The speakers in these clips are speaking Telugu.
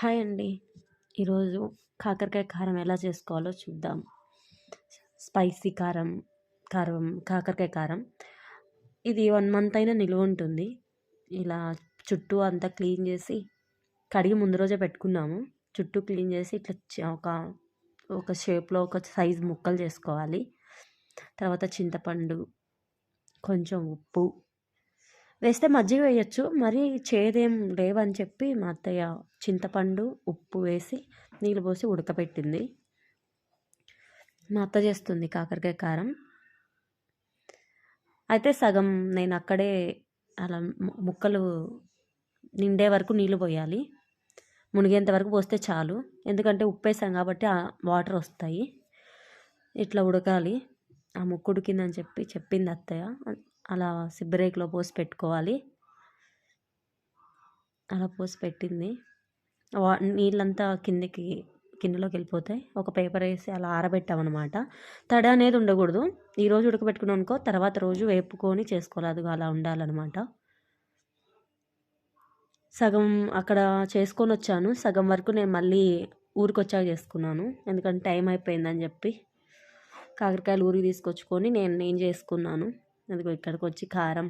హాయ్ అండి. ఈరోజు కాకరకాయ కారం ఎలా చేసుకోవాలో చూద్దాం. స్పైసీ కాకరకాయ కారం. ఇది 1 మంత్ అయినా నిలువుంటుంది. ఇలా చుట్టూ అంతా క్లీన్ చేసి, కడిగి ముందు రోజే పెట్టుకున్నాము. చుట్టూ క్లీన్ చేసి ఇట్లా ఒక షేప్‌లో ఒక సైజ్ ముక్కలు చేసుకోవాలి. తర్వాత చింతపండు, కొంచెం ఉప్పు వేస్తే మజ్జిగ వేయొచ్చు. మరీ చేదేం లేవని చెప్పి మా అత్తయ్య చింతపండు, ఉప్పు వేసి నీళ్ళు పోసి ఉడకబెట్టింది. మా అత్త చేస్తుంది కాకరకాయ కారం. అయితే సగం నేను అక్కడే అలా ముక్కలు నిండే వరకు నీళ్ళు పోయాలి. మునిగేంత వరకు పోస్తే చాలు. ఎందుకంటే ఉప్పు వేసాం కాబట్టి వాటర్ వస్తాయి. ఇట్లా ఉడకాలి. ఆ ముక్క ఉడికిందని చెప్పింది అత్తయ్య. అలా సిబ్బరేకులో పోసి పెట్టుకోవాలి. అలా పోసి పెట్టింది. నీళ్ళంతా కిందలోకి వెళ్ళిపోతాయి. ఒక పేపర్ వేసి అలా ఆరబెట్టామన్నమాట. తడి అనేది ఉండకూడదు. ఈరోజు ఉడకబెట్టుకున్నాం అనుకో, తర్వాత రోజు వేపుకొని చేసుకోవాలి. అది అలా ఉండాలన్నమాట. సగం అక్కడ చేసుకొని వచ్చాను. సగం వరకు నేను మళ్ళీ ఊరికొచ్చాక చేసుకున్నాను. ఎందుకంటే టైం అయిపోయిందని చెప్పి కాకరకాయలు ఊరికి తీసుకొచ్చుకొని నేను చేసుకున్నాను. అందుకో ఇక్కడికి వచ్చి కారం,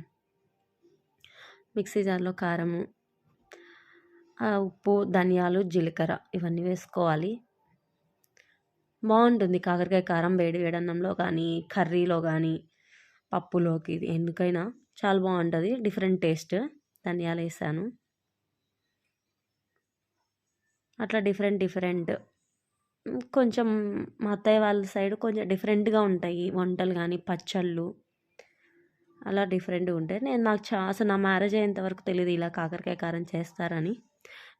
మిక్సీ జార్లో కారము, ఉప్పు, ధనియాలు, జీలకర్ర ఇవన్నీ వేసుకోవాలి. బాగుంటుంది కాకరకాయ కారం వేడి వేడన్నంలో కానీ, కర్రీలో కానీ, పప్పులోకి, ఎందుకైనా చాలా బాగుంటుంది. Different taste. ధనియాలు వేసాను. అట్లా డిఫరెంట్ కొంచెం మా అత్తయ్య వాళ్ళ సైడ్ కొంచెం డిఫరెంట్గా ఉంటాయి వంటలు కానీ, పచ్చళ్ళు అలా డిఫరెంట్గా ఉంటాయి. అసలు నా మ్యారేజ్ అయ్యేంత వరకు తెలియదు ఇలా కాకరకాయ కారం చేస్తారని.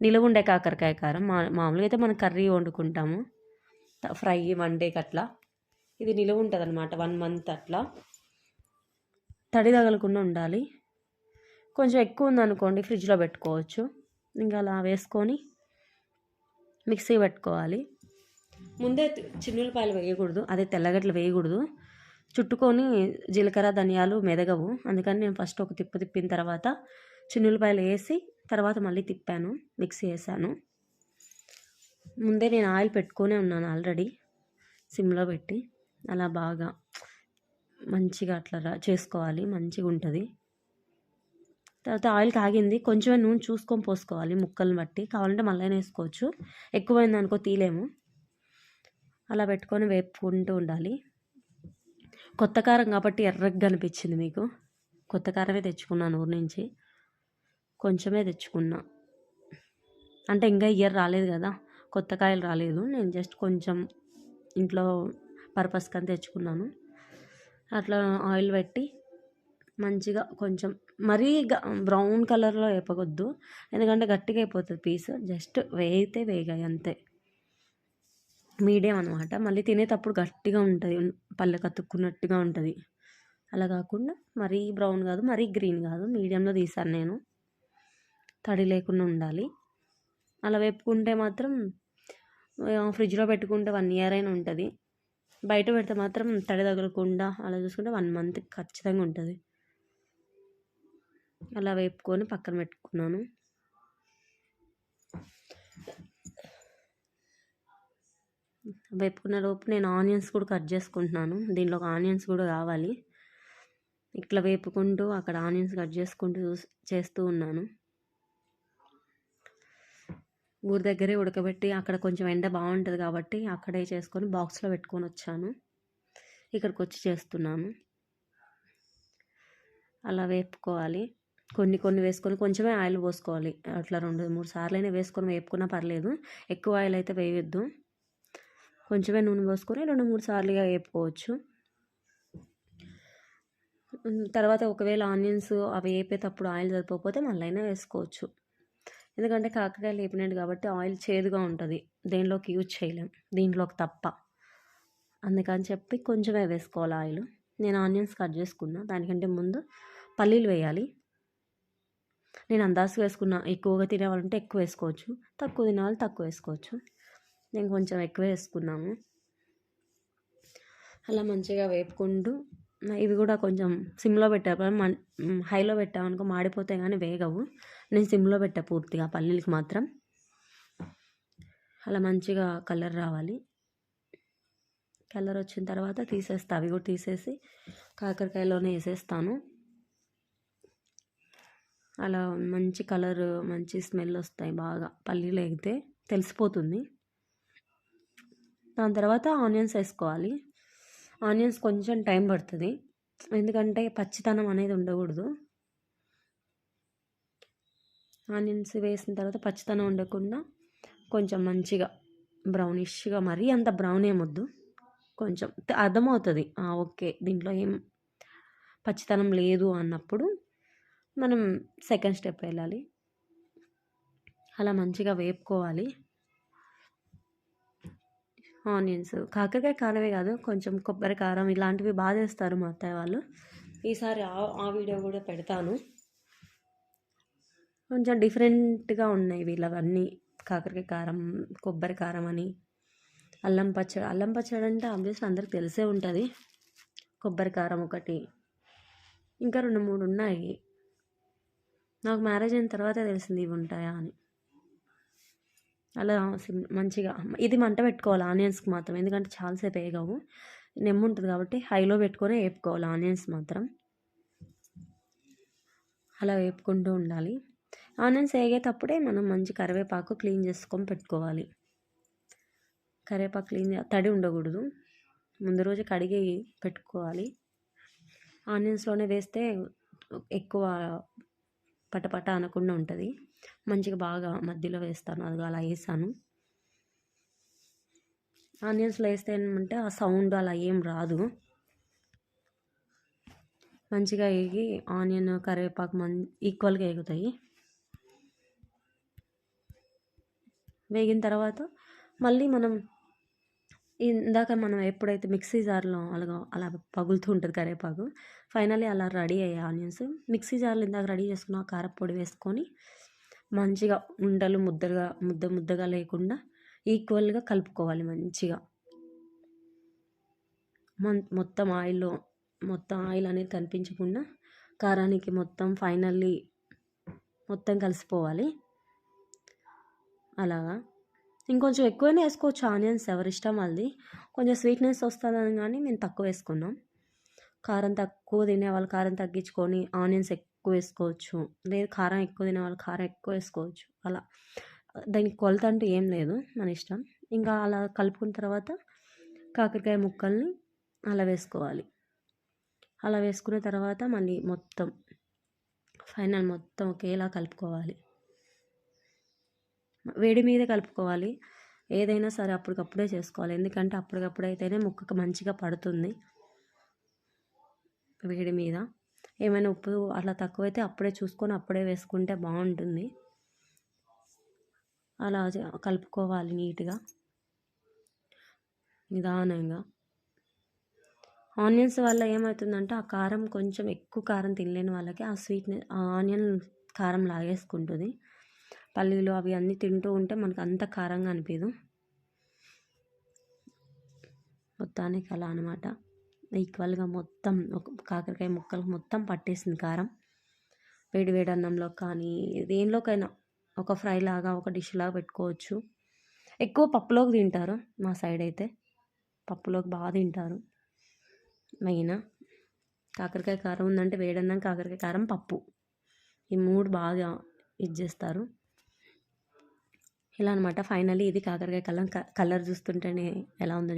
నిలువ ఉండే కాకరకాయ కారం మామూలుగా అయితే మనం కర్రీ వండుకుంటాము, ఫ్రై 1 డేకి అట్లా. ఇది నిలువ ఉంటుంది అనమాట 1 మంత్ అట్లా. తడి తగలకుండా ఉండాలి. కొంచెం ఎక్కువ ఉందనుకోండి ఫ్రిడ్జ్లో పెట్టుకోవచ్చు. ఇంకా అలా వేసుకొని మిక్సీ పెట్టుకోవాలి. ముందే చిన్నులపాయలు వేయకూడదు, అదే తెల్లగడ్డలు వేయకూడదు. చుట్టుకొని జీలకర్ర, ధనియాలు మెదగవు. అందుకని నేను ఫస్ట్ ఒక తిప్పిన తర్వాత చిన్నులపాయలు వేసి తర్వాత మళ్ళీ తిప్పాను, మిక్సీ వేసాను. ముందే నేను ఆయిల్ పెట్టుకొనే ఉన్నాను ఆల్రెడీ సిమ్లో పెట్టి. అలా బాగా మంచిగా అట్లా చేసుకోవాలి, మంచిగా ఉంటుంది. తర్వాత ఆయిల్ కాగింది. కొంచెమే నూనె చూసుకొని పోసుకోవాలి ముక్కలను బట్టి. కావాలంటే మళ్ళీ వేసుకోవచ్చు. ఎక్కువైంది అనుకో తీలేము. అలా పెట్టుకొని వేపుకుంటూ ఉండాలి. కొత్త కారం కాబట్టి ఎర్రగా అనిపించింది మీకు. కొత్త కారమే తెచ్చుకున్నాను ఊరి నుంచి. కొంచెమే తెచ్చుకున్నా. అంటే ఇంకా ఇయర్ రాలేదు కదా, కొత్త కాయలు రాలేదు. నేను జస్ట్ కొంచెం ఇంట్లో పర్పస్కి అని తెచ్చుకున్నాను. అట్లా ఆయిల్ పెట్టి మంచిగా కొంచెం మరీ బ్రౌన్ కలర్లో వేపకొద్దు, ఎందుకంటే గట్టిగా అయిపోతుంది పీస్. జస్ట్ వేగాయి అంతే. మీడియం అనమాట. మళ్ళీ తినేటప్పుడు గట్టిగా ఉంటుంది, పళ్ళకి అతుక్కున్నట్టుగా ఉంటుంది. అలా కాకుండా మరీ బ్రౌన్ కాదు, మరీ గ్రీన్ కాదు, మీడియంలో తీసాను నేను. తడి లేకుండా ఉండాలి. అలా వేపుకుంటే మాత్రం ఫ్రిడ్జ్లో పెట్టుకుంటే 1 ఇయర్ అయినా ఉంటుంది. బయట పెడితే మాత్రం తడి తగలకుండా అలా చూసుకుంటే 1 మంత్ ఖచ్చితంగా ఉంటుంది. అలా వేపుకొని పక్కన పెట్టుకున్నాను. వేపుకున్న లోపు నేను ఆనియన్స్ కూడా కట్ చేసుకుంటున్నాను. దీనిలో ఆనియన్స్ కూడా కావాలి. ఇట్లా వేపుకుంటూ అక్కడ ఆనియన్స్ కట్ చేసుకుంటూ చేస్తూ ఉన్నాను. ఊరి దగ్గరే ఉడకబెట్టి అక్కడ కొంచెం ఎండ బాగుంటుంది కాబట్టి అక్కడే చేసుకొని బాక్స్లో పెట్టుకొని వచ్చాను. ఇక్కడికి వచ్చి చేస్తున్నాను. అలా వేపుకోవాలి. కొన్ని వేసుకొని కొంచెమే ఆయిల్ పోసుకోవాలి. అట్లా 2-3 సార్లైనా వేసుకొని వేపుకున్నా పర్లేదు. ఎక్కువ ఆయిల్ అయితే వేయొద్దు. కొంచెమే నూనె పోసుకొని 2-3 సార్లుగా వేపుకోవచ్చు. తర్వాత ఒకవేళ ఆనియన్స్ అవి వేపేటప్పుడు ఆయిల్ సరిపోతే మళ్ళీ అయినా వేసుకోవచ్చు. ఎందుకంటే కాకరకాయలు వేపినట్టు కాబట్టి ఆయిల్ చేదుగా ఉంటుంది, దేనిలోకి యూజ్ చేయలేం, దీంట్లోకి తప్ప. అందుకని చెప్పి కొంచెమే వేసుకోవాలి ఆయిల్. నేను ఆనియన్స్ కట్ చేసుకున్నా. దానికంటే ముందు పల్లీలు వేయాలి. నేను అందాజు వేసుకున్నా. ఎక్కువగా తినేవాళ్ళంటే ఎక్కువ వేసుకోవచ్చు, తక్కువ తినేవాళ్ళు తక్కువ వేసుకోవచ్చు. నేను కొంచెం ఎక్కువ వేసుకున్నాము. అలా మంచిగా వేపుకుంటూ ఇవి కూడా కొంచెం సిమ్లో పెట్టాము. హైలో పెట్టామనుకో మాడిపోతాయి కానీ వేగవు. నేను సిమ్లో పెట్టా పూర్తిగా పల్లీలకి మాత్రం. అలా మంచిగా కలర్ రావాలి. కలర్ వచ్చిన తర్వాత తీసేస్తా, అవి కూడా తీసేసి కాకరకాయలోనే వేసేస్తాను. అలా మంచి కలర్, మంచి స్మెల్ వస్తాయి. బాగా పల్లీలు వేగితే తెలిసిపోతుంది. దాని తర్వాత ఆనియన్స్ వేసుకోవాలి. ఆనియన్స్ కొంచెం టైం పడుతుంది, ఎందుకంటే పచ్చితనం అనేది ఉండకూడదు. ఆనియన్స్ వేసిన తర్వాత పచ్చితనం ఉండకుండా కొంచెం మంచిగా బ్రౌనిష్గా, మరీ అంత బ్రౌన్ ఏమొద్దు, కొంచెం అర్థమవుతుంది ఓకే దీంట్లో ఏం పచ్చితనం లేదు అన్నప్పుడు మనం సెకండ్ స్టెప్ వెళ్ళాలి. అలా మంచిగా వేపుకోవాలి. ఆనియన్స్, కాకరకాయ కారమే కాదు, కొంచెం కొబ్బరి కారం ఇలాంటివి బాగా చేస్తారు మా అత్తయ్య వాళ్ళు. ఈసారి ఆ వీడియో కూడా పెడతాను. కొంచెం డిఫరెంట్గా ఉన్నాయి వీళ్ళవన్నీ. కాకరకాయ కారం, కొబ్బరి కారం అని, అల్లం పచ్చడి. అల్లం పచ్చడి అంటే ఆబ్వియస్లీ అందరికి తెలిసే ఉంటుంది. కొబ్బరి కారం ఒకటి, ఇంకా 2-3 ఉన్నాయి. నాకు మ్యారేజ్ అయిన తర్వాత తెలిసింది ఇవి ఉంటాయా అని. అలా మంచిగా ఇది మంట పెట్టుకోవాలి ఆనియన్స్కి మాత్రం, ఎందుకంటే చాలాసేపు వేయగవు, నెమ్ము ఉంటుంది కాబట్టి హైలో పెట్టుకొని వేపుకోవాలి ఆనియన్స్ మాత్రం. అలా వేపుకుంటూ ఉండాలి. ఆనియన్స్ వేగేటప్పుడే మనం మంచి కరివేపాకు క్లీన్ చేసుకొని పెట్టుకోవాలి. కరివేపాకు క్లీన్ తడి ఉండకూడదు, ముందు రోజు కడిగి పెట్టుకోవాలి. ఆనియన్స్లోనే వేస్తే ఎక్కువ పటపట అనకుండా ఉంటుంది. మంచిగా బాగా మధ్యలో వేస్తాను, అది అలా వేసాను. ఆనియన్స్లో వేస్తే ఏమంటే ఆ సౌండ్ అలా ఏం రాదు. మంచిగా వేగి ఆనియన్ కరివేపాకు ఈక్వల్గా వేగుతాయి. వేగిన తర్వాత మళ్ళీ మనం ఇందాక మనం ఎప్పుడైతే మిక్సీ జార్లో అలా పగులుతూ ఉంటుంది కరివేపాకు, ఫైనల్లీ అలా రెడీ అయ్యాయి ఆనియన్స్. మిక్సీ జార్లో ఇందాక రెడీ చేసుకున్న కారపొడి వేసుకొని మంచిగా ఉండలు ముద్దగా లేకుండా ఈక్వల్గా కలుపుకోవాలి. మంచిగా మొత్తం ఆయిల్ అనేది కనిపించకుండా కారానికి మొత్తం ఫైనల్లీ మొత్తం కలిసిపోవాలి. అలాగా ఇంకొంచెం ఎక్కువనే వేసుకోవచ్చు ఆనియన్స్, ఎవరిష్టం వాళ్ళది. కొంచెం స్వీట్నెస్ వస్తుందని కానీ మేము తక్కువ వేసుకున్నాం. కారం తక్కువ తినేవాళ్ళు కారం తగ్గించుకొని ఆనియన్స్ ఎక్కువ వేసుకోవచ్చు, లేదు కారం ఎక్కువ తినేవాళ్ళు కారం ఎక్కువ వేసుకోవచ్చు. అలా దానికి కొలత అంటూ ఏం లేదు, మన ఇష్టం. ఇంకా అలా కలుపుకున్న తర్వాత కాకరకాయ ముక్కల్ని అలా వేసుకోవాలి. అలా వేసుకున్న తర్వాత మళ్ళీ మొత్తం ఒకేలా కలుపుకోవాలి. వేడి మీద కలుపుకోవాలి. ఏదైనా సరే అప్పటికప్పుడే చేసుకోవాలి, ఎందుకంటే అప్పటికప్పుడు అయితేనే ముక్కకు మంచిగా పడుతుంది. వేడి మీద ఏమైనా ఉప్పు అట్లా తక్కువైతే అప్పుడే చూసుకొని అప్పుడే వేసుకుంటే బాగుంటుంది. అలా కలుపుకోవాలి నీట్గా, నిదానంగా. ఆనియన్స్ వల్ల ఏమవుతుందంటే ఆ కారం, కొంచెం ఎక్కువ కారం తినలేని వాళ్ళకి ఆ స్వీట్నెస్, ఆ ఆనియన్ కారం లాగేసుకుంటుంది. పల్లీలు అవి అన్నీ తింటూ ఉంటే మనకు అంత కారంగా అనిపించదు. మొత్తానికి అలా అనమాట, ఈక్వల్గా మొత్తం కాకరకాయ ముక్కలకు మొత్తం పట్టేసింది కారం. వేడి వేడి అన్నంలో కానీ దేనిలోకైనా ఒక ఫ్రై లాగా, ఒక డిష్ లాగా పెట్టుకోవచ్చు. ఎక్కువ పప్పులోకి తింటారు మా సైడ్ అయితే, పప్పులోకి బాగా తింటారు. మెయిన్ కాకరకాయ కారం ఉందంటే వేడన్నం, కాకరకాయ కారం, పప్పు, ఈ 3 బాగా ఇది చేస్తారు. ఇలా అనమాట. ఫైనల్లీ ఇది కాకరకాయ కలర్ చూస్తుంటేనే ఎలా ఉందో